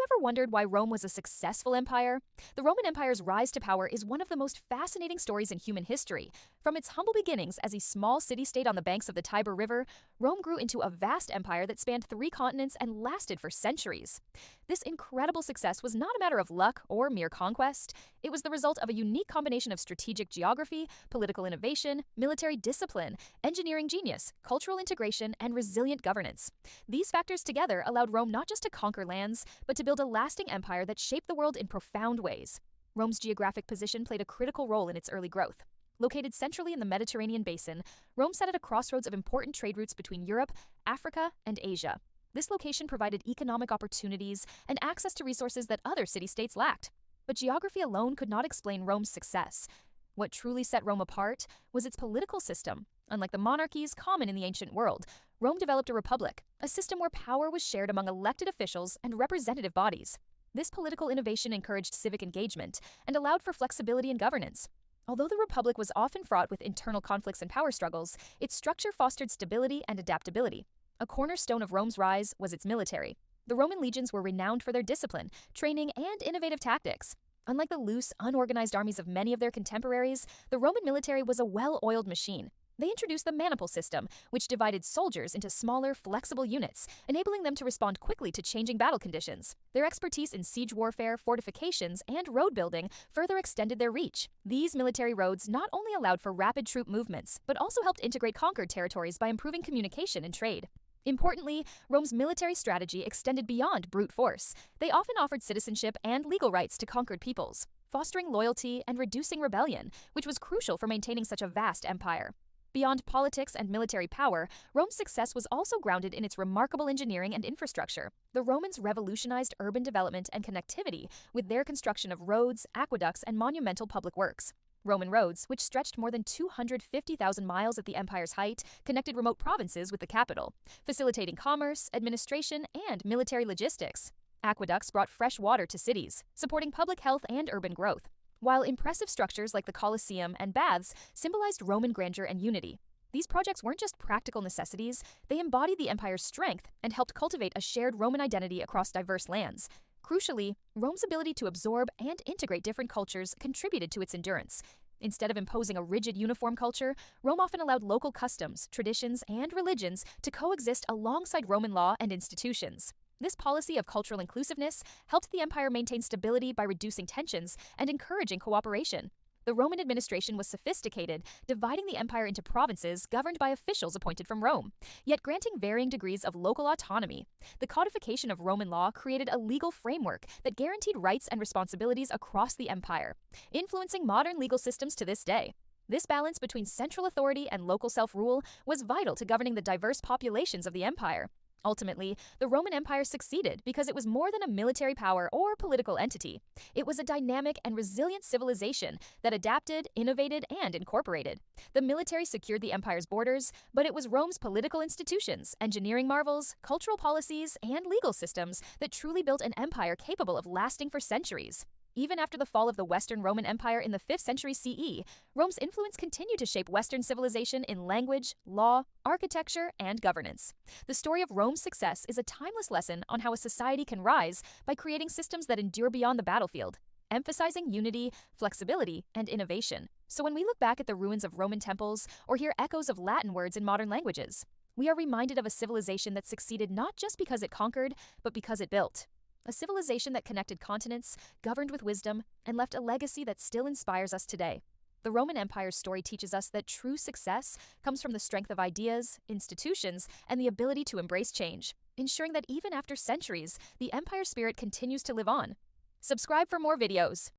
you ever wondered why Rome was a successful empire? The Roman Empire's rise to power is one of the most fascinating stories in human history. From its humble beginnings as a small city-state on the banks of the Tiber River, Rome grew into a vast empire that spanned 3 continents and lasted for centuries. This incredible success was not a matter of luck or mere conquest. It was the result of a unique combination of strategic geography, political innovation, military discipline, engineering genius, cultural integration, and resilient governance. These factors together allowed Rome not just to conquer lands, but to build a lasting empire that shaped the world in profound ways. Rome's geographic position played a critical role in its early growth. Located centrally in the Mediterranean basin, Rome sat at a crossroads of important trade routes between Europe, Africa, and Asia. This location provided economic opportunities and access to resources that other city-states lacked. But geography alone could not explain Rome's success. What truly set Rome apart was its political system. Unlike the monarchies common in the ancient world, Rome developed a republic, a system where power was shared among elected officials and representative bodies. This political innovation encouraged civic engagement and allowed for flexibility in governance. Although the republic was often fraught with internal conflicts and power struggles, its structure fostered stability and adaptability. A cornerstone of Rome's rise was its military. The Roman legions were renowned for their discipline, training, and innovative tactics. Unlike the loose, unorganized armies of many of their contemporaries, the Roman military was a well-oiled machine. They introduced the maniple system, which divided soldiers into smaller, flexible units, enabling them to respond quickly to changing battle conditions. Their expertise in siege warfare, fortifications, and road building further extended their reach. These military roads not only allowed for rapid troop movements, but also helped integrate conquered territories by improving communication and trade. Importantly, Rome's military strategy extended beyond brute force. They often offered citizenship and legal rights to conquered peoples, fostering loyalty and reducing rebellion, which was crucial for maintaining such a vast empire. Beyond politics and military power, Rome's success was also grounded in its remarkable engineering and infrastructure. The Romans revolutionized urban development and connectivity with their construction of roads, aqueducts, and monumental public works. Roman roads, which stretched more than 250,000 miles at the empire's height, connected remote provinces with the capital, facilitating commerce, administration, and military logistics. Aqueducts brought fresh water to cities, supporting public health and urban growth, while impressive structures like the Colosseum and baths symbolized Roman grandeur and unity. These projects weren't just practical necessities, they embodied the empire's strength and helped cultivate a shared Roman identity across diverse lands. Crucially, Rome's ability to absorb and integrate different cultures contributed to its endurance. Instead of imposing a rigid uniform culture, Rome often allowed local customs, traditions, and religions to coexist alongside Roman law and institutions. This policy of cultural inclusiveness helped the empire maintain stability by reducing tensions and encouraging cooperation. The Roman administration was sophisticated, dividing the empire into provinces governed by officials appointed from Rome, yet granting varying degrees of local autonomy. The codification of Roman law created a legal framework that guaranteed rights and responsibilities across the empire, influencing modern legal systems to this day. This balance between central authority and local self-rule was vital to governing the diverse populations of the empire. Ultimately, the Roman Empire succeeded because it was more than a military power or political entity. It was a dynamic and resilient civilization that adapted, innovated, and incorporated. The military secured the empire's borders, but it was Rome's political institutions, engineering marvels, cultural policies, and legal systems that truly built an empire capable of lasting for centuries. Even after the fall of the Western Roman Empire in the 5th century CE, Rome's influence continued to shape Western civilization in language, law, architecture, and governance. The story of Rome's success is a timeless lesson on how a society can rise by creating systems that endure beyond the battlefield, emphasizing unity, flexibility, and innovation. So when we look back at the ruins of Roman temples or hear echoes of Latin words in modern languages, we are reminded of a civilization that succeeded not just because it conquered, but because it built. A civilization that connected continents, governed with wisdom, and left a legacy that still inspires us today. The Roman Empire's story teaches us that true success comes from the strength of ideas, institutions, and the ability to embrace change, ensuring that even after centuries, the empire spirit continues to live on. Subscribe for more videos.